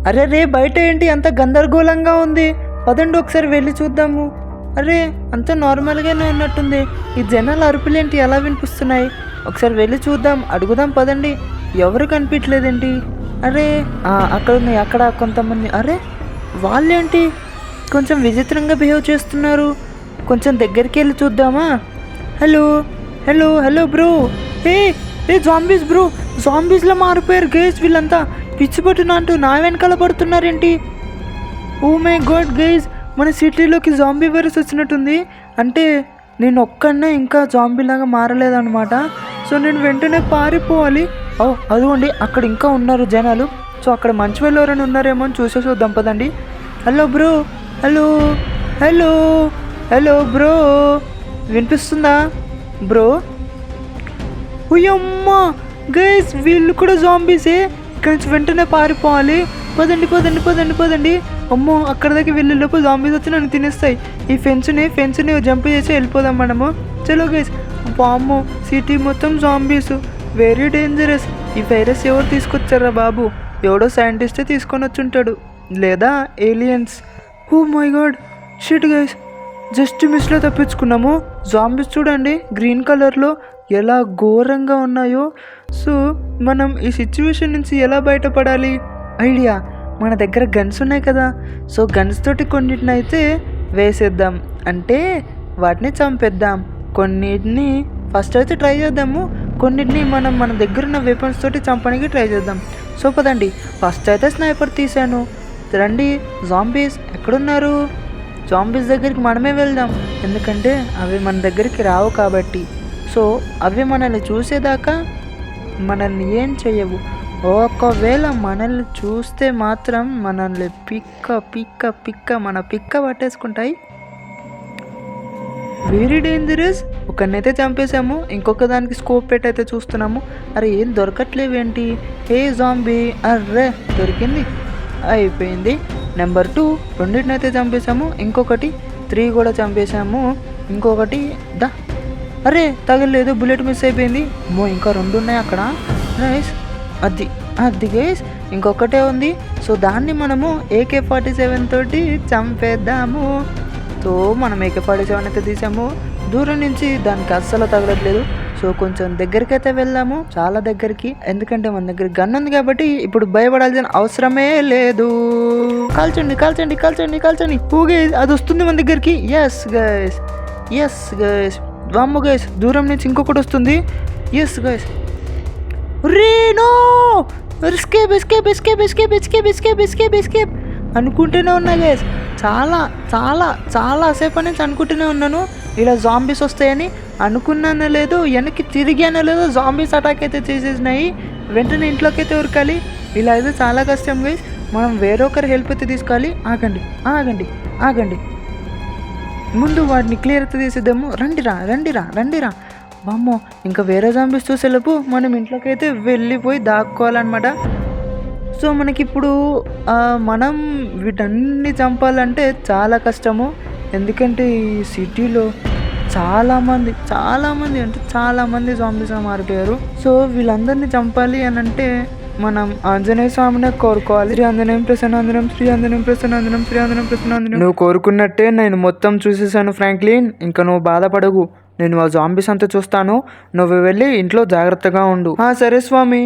అరే రే, బయట ఏంటి అంత గందరగోళంగా ఉంది? పదండి ఒకసారి వెళ్ళి చూద్దాము. అరే, అంత నార్మల్గానే ఉన్నట్టుంది. ఈ జనాల అరుపులేంటి ఎలా వినిపిస్తున్నాయి? ఒకసారి వెళ్ళి చూద్దాం, అడుగుదాం పదండి. ఎవరు కనిపించలేదేంటి? అరే అక్కడ ఉన్నాయి, అక్కడ కొంతమంది. అరే వాళ్ళేంటి కొంచెం విచిత్రంగా బిహేవ్ చేస్తున్నారు? కొంచెం దగ్గరికి వెళ్ళి చూద్దామా? Hello hello hello bro. ఏ ఏ జాంబీస్ బ్రో, జాంబీస్లో మారిపోయారు గైస్ వీళ్ళంతా. పిచ్చి పట్టున అంటూ నా వెనకాల పడుతున్నారేంటి? ఓ మై గాడ్ గైస్, మన సిటీలోకి జాంబీ వైరస్ వచ్చినట్టుంది. అంటే నేను ఒక్కడనే ఇంకా జాంబీలాగా మారలేదన్నమాట. సో నేను వెంటనే పారిపోవాలి. ఓ అదిగోండి, అక్కడ ఇంకా ఉన్నారు జనాలు. సో అక్కడ మంచి వాళ్ళు ఎవరైనా ఉన్నారేమో అని చూద్దాం పదండి. Hello bro, hello hello hello bro, వినిపిస్తుందా బ్రో? ఉయ్యమ్మా గైస్, వీళ్ళు కూడా జాంబీసే. ఇక్కడ నుంచి వెంటనే పారిపోవాలి. పదండి పదండి పదండి పదండి. అమ్మో, అక్కడ దగ్గర వెళ్ళే లోపు జాంబీస్ వచ్చి నన్ను తినేస్తాయి. ఈ ఫెన్స్ని జంప్ చేసి వెళ్ళిపోదాం మనము. చలో గైస్. వామ్మో, సిటీ మొత్తం జాంబీస్, వెరీ డేంజరస్. ఈ వైరస్ ఎవరు తీసుకొచ్చారా బాబు? ఎవడో సైంటిస్టే తీసుకొని వచ్చి ఉంటాడు, లేదా aliens. Oh my god, shit guys, just మిస్లో తప్పించుకున్నాము. జాంబీస్ చూడండి గ్రీన్ కలర్లో ఎలా ఘోరంగా ఉన్నాయో. సో మనం ఈ సిచ్యువేషన్ నుంచి ఎలా బయటపడాలి? ఐడియా, మన దగ్గర గన్స్ ఉన్నాయి కదా. సో గన్స్ తోటి కొన్నిటిని అయితే వేసేద్దాం, అంటే వాటిని చంపేద్దాం. కొన్నిటిని ఫస్ట్ అయితే ట్రై చేద్దాము, కొన్నిటిని మన దగ్గర ఉన్న వెపన్స్ తోటి చంపడానికి ట్రై చేద్దాం. సో పదండి, ఫస్ట్ అయితే స్నైపర్ తీసాను. రండి జాంబీస్, ఎక్కడున్నారు? జాంబీస్ దగ్గరికి మనమే వెళ్దాం, ఎందుకంటే అవి మన దగ్గరికి రావు కాబట్టి. సో అవి మనల్ని చూసేదాకా మనల్ని ఏం చెయ్యవు. ఒకవేళ మనల్ని చూస్తే మాత్రం మనల్ని మన పిక్క పట్టేసుకుంటాయి. Very dangerous. ఒకరినైతే చంపేశాము, ఇంకొక దానికి స్కోప్ పెట్టయితే చూస్తున్నాము. అరే ఏం దొరకట్లేవేంటి? ఏ జాంబీ, అర్రే దొరికింది, అయిపోయింది. నెంబర్ 2, రెండింటినైతే చంపేశాము. ఇంకొకటి 3 కూడా చంపేశాము. ఇంకొకటి అరే తగలేదు, బుల్లెట్ మిస్ అయిపోయింది. ఇంకా 2 ఉన్నాయి అక్కడ. నైస్, అది గైస్, ఇంకొకటే ఉంది. సో దాన్ని మనము AK-47 తోటి చంపేద్దాము. సో మనం AK-47 అయితే తీసాము. దూరం నుంచి దానికి అస్సలు తగలట్లేదు. సో కొంచెం దగ్గరికి అయితే వెళ్దాము, చాలా దగ్గరికి, ఎందుకంటే మన దగ్గర గన్ ఉంది కాబట్టి ఇప్పుడు భయపడాల్సిన అవసరమే లేదు. కాల్చండి కాల్చండి కాల్చండి కాల్చండి. గైస్, అది వస్తుంది మన దగ్గరికి. ఎస్ గైస్, వామ్మో గైస్, దూరం నుంచి ఇంకొకటి వస్తుంది. ఎస్ గైస్, రేనో ఎస్కేప్ అనుకుంటూనే ఉన్నా గైస్. చాలా సేపటి నుంచి అనుకుంటూనే ఉన్నాను ఇలా జాంబీస్ వస్తాయని. అనుకున్నానో లేదో, వెనక్కి తిరిగానో లేదో, జాంబీస్ అటాక్ అయితే చేసేసినాయి. వెంటనే ఇంట్లోకి అయితే ఉరకాలి. ఇలా అయితే చాలా కష్టం గైస్. మనం వేరొకరి హెల్ప్ అయితే తీసుకోవాలి. ఆగండి, ముందు వాటిని క్లియర్ అయితే తీసేద్దాము. రండిరా. వామ్మో, ఇంకా వేరే జాంబీస్ చూసేలోపు మనం ఇంట్లోకి అయితే వెళ్ళిపోయి దాక్కోవాలన్నమాట. సో మనకిప్పుడు మనం వీటన్ని చంపాలంటే చాలా కష్టము, ఎందుకంటే ఈ సిటీలో చాలామంది అంటే చాలామంది జాంబీస్గా మారిపోయారు. సో వీళ్ళందరినీ చంపాలి అని అంటే మనం ఆంజనేయ స్వామినే కోరుకోవాలి. శ్రీ ఆంజనేయం ప్రసన్నాంజనం, శ్రీ ఆంజనేయం ప్రసన్నాంజనం, శ్రీ ఆంజనేయం ప్రసన్నాంజనం. నువ్వు కోరుకున్నట్టే నేను మొత్తం చూసేసాను ఫ్రాంక్లిన్, ఇంకా నువ్వు బాధపడకు. నేను ఆ జాంబీస్ అంతా చూస్తాను, నువ్వు వెళ్ళి ఇంట్లో జాగ్రత్తగా ఉండు. సరే స్వామి.